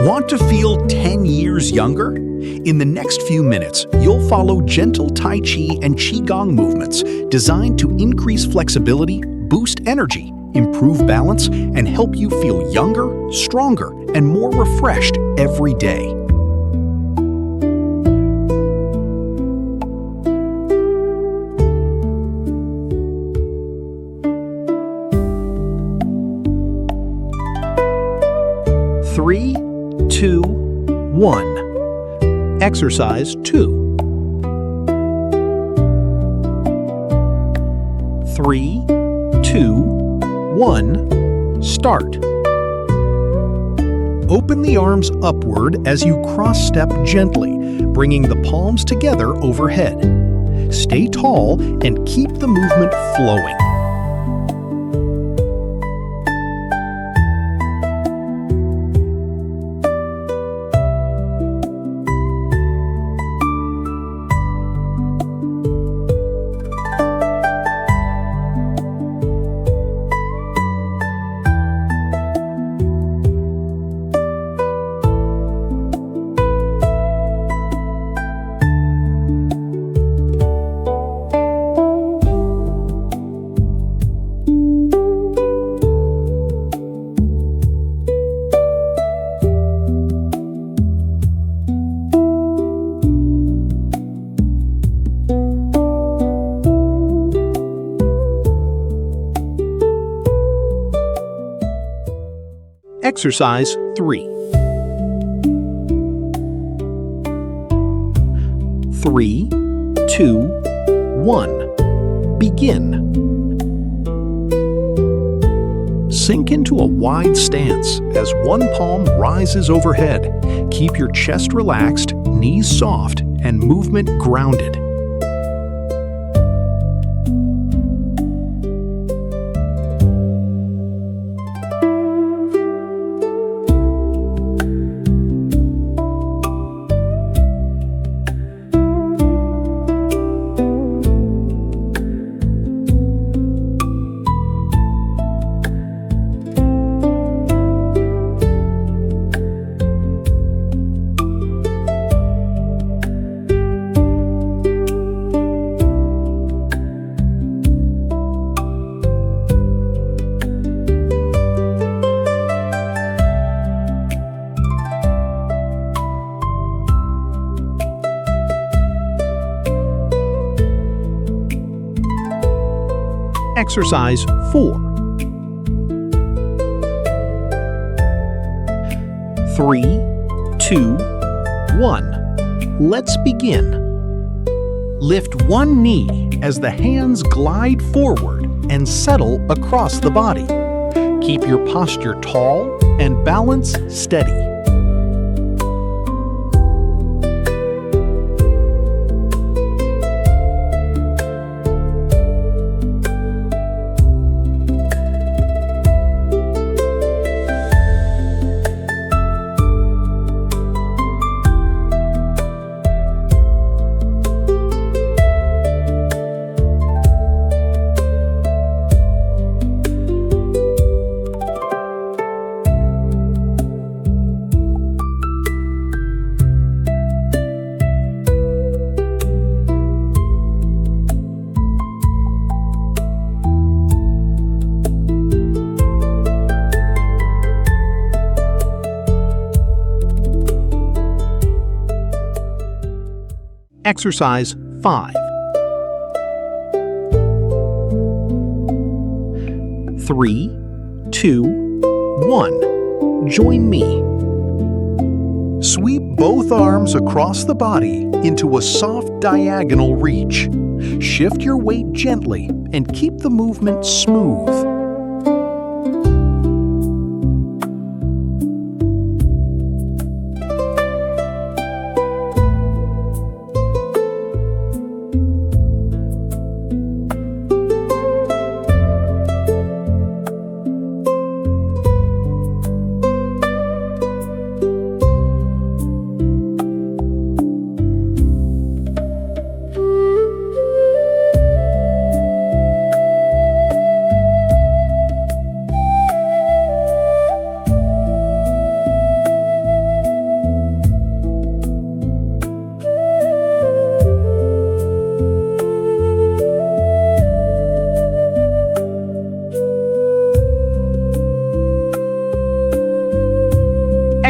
Want to feel 10 years younger? In the next few minutes, you'll follow gentle Tai Chi and Qigong movements designed to increase flexibility, boost energy, improve balance, and help you feel younger, stronger, and more refreshed every day. Three, two, one. Exercise 2. 3, 2, 1. Start. Open the arms upward as you cross-step gently, bringing the palms together overhead. Stay tall and keep the movement flowing. Exercise 3. 3, 2, 1. Begin. Sink into a wide stance as one palm rises overhead. Keep your chest relaxed, knees soft, and movement grounded. Exercise 4. 3, 2, 1. Let's begin. Lift one knee as the hands glide forward and settle across the body. Keep your posture tall and balance steady. Exercise 5. 3, 2, 1. Join me. Sweep both arms across the body into a soft diagonal reach. Shift your weight gently and keep the movement smooth.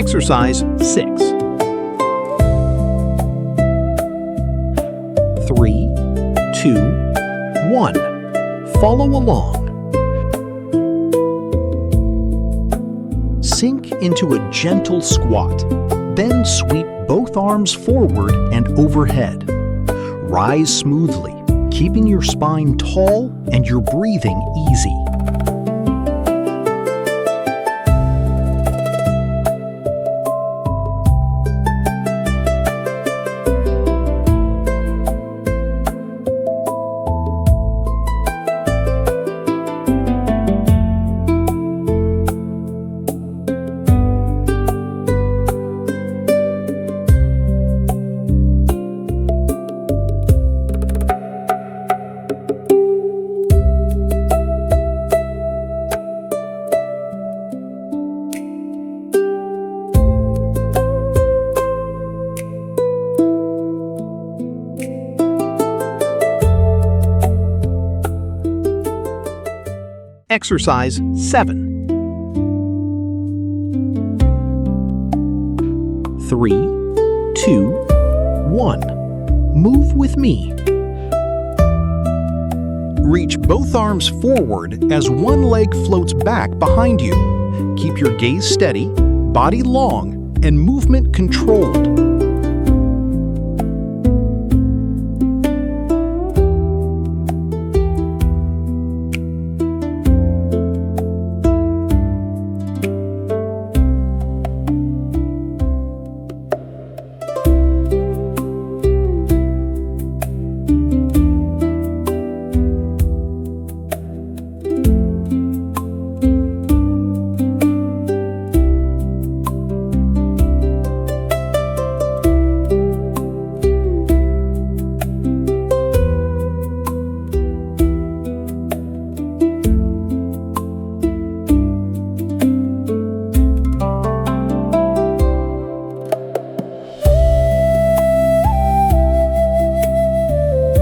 Exercise 6. 3, 2, 1. Follow along. Sink into a gentle squat. Then sweep both arms forward and overhead. Rise smoothly, keeping your spine tall and your breathing easy. Exercise 7. 3, 2, 1. Move with me. Reach both arms forward as one leg floats back behind you. Keep your gaze steady, body long, and movement controlled.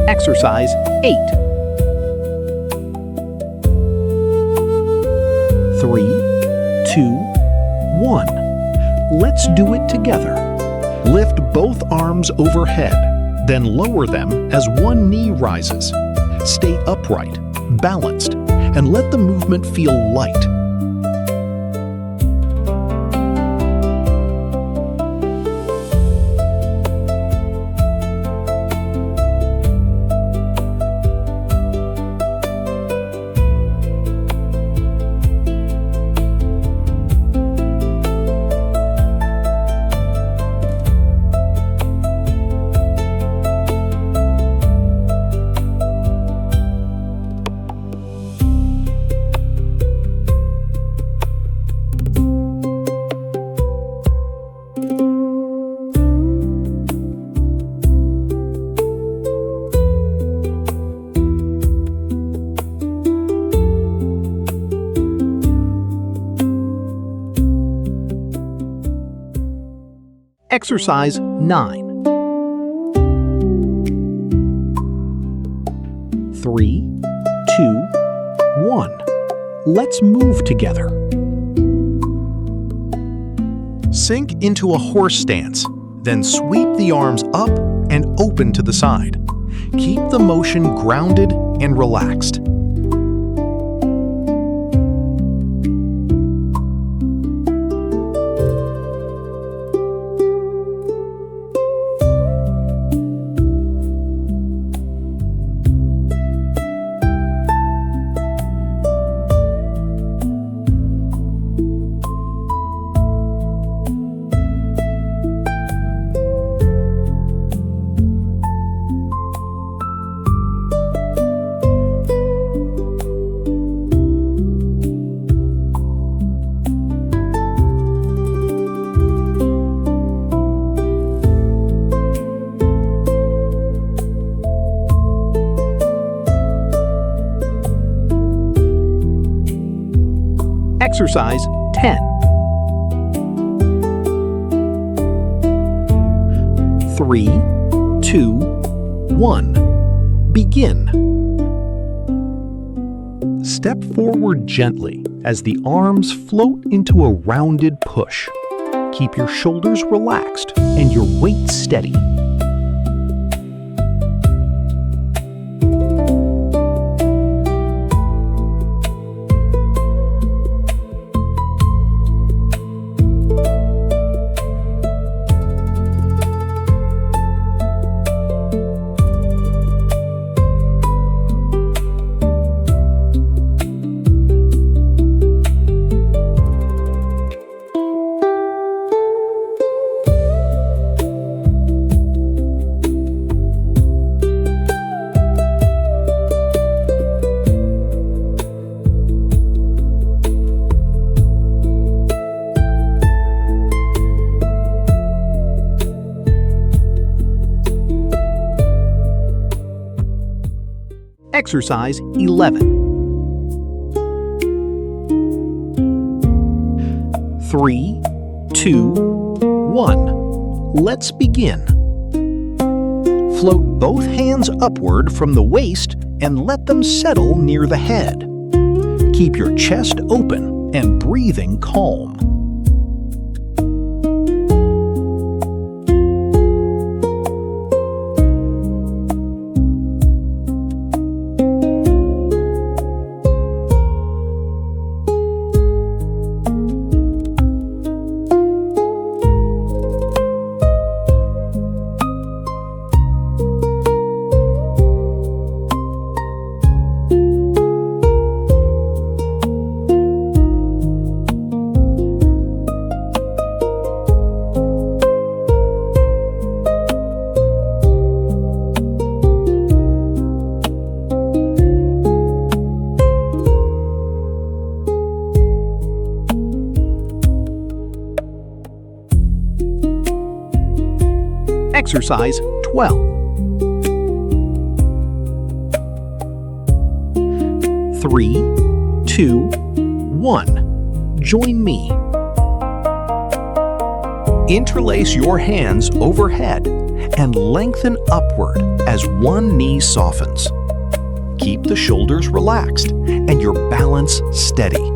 Exercise 8. 3, 2, 1. Let's do it together. Lift both arms overhead, then lower them as one knee rises. Stay upright, balanced, and let the movement feel light. Exercise 9. 3, 2, 1. Let's move together. Sink into a horse stance, then sweep the arms up and open to the side. Keep the motion grounded and relaxed. Exercise 10. 3, 2, 1. Begin. Step forward gently as the arms float into a rounded push. Keep your shoulders relaxed and your weight steady. Exercise 11. 3, 2, 1. Let's begin. Float both hands upward from the waist and let them settle near the head. Keep your chest open and breathing calm. Exercise 12. 3, 2, 1. Join me. Interlace your hands overhead and lengthen upward as one knee softens. Keep the shoulders relaxed and your balance steady.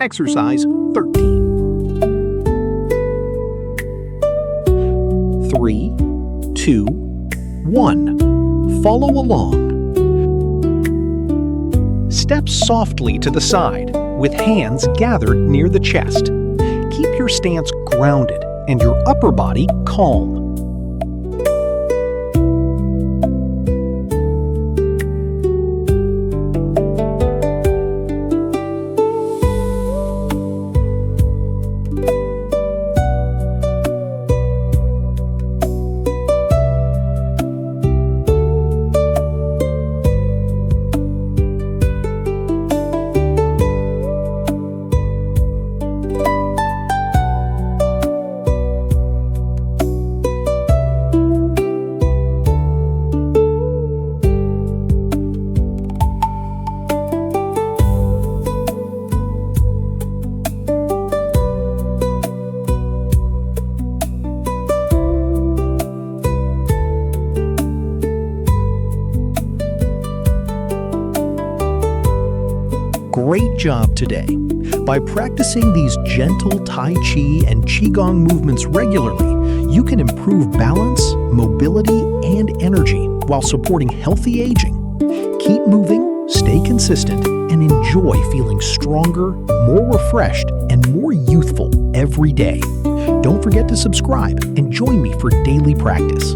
Exercise 13. 3, 2, 1. Follow along. Step softly to the side with hands gathered near the chest. Keep your stance grounded and your upper body calm. Great job today! By practicing these gentle Tai Chi and Qigong movements regularly, you can improve balance, mobility, and energy while supporting healthy aging. Keep moving, stay consistent, and enjoy feeling stronger, more refreshed, and more youthful every day. Don't forget to subscribe and join me for daily practice.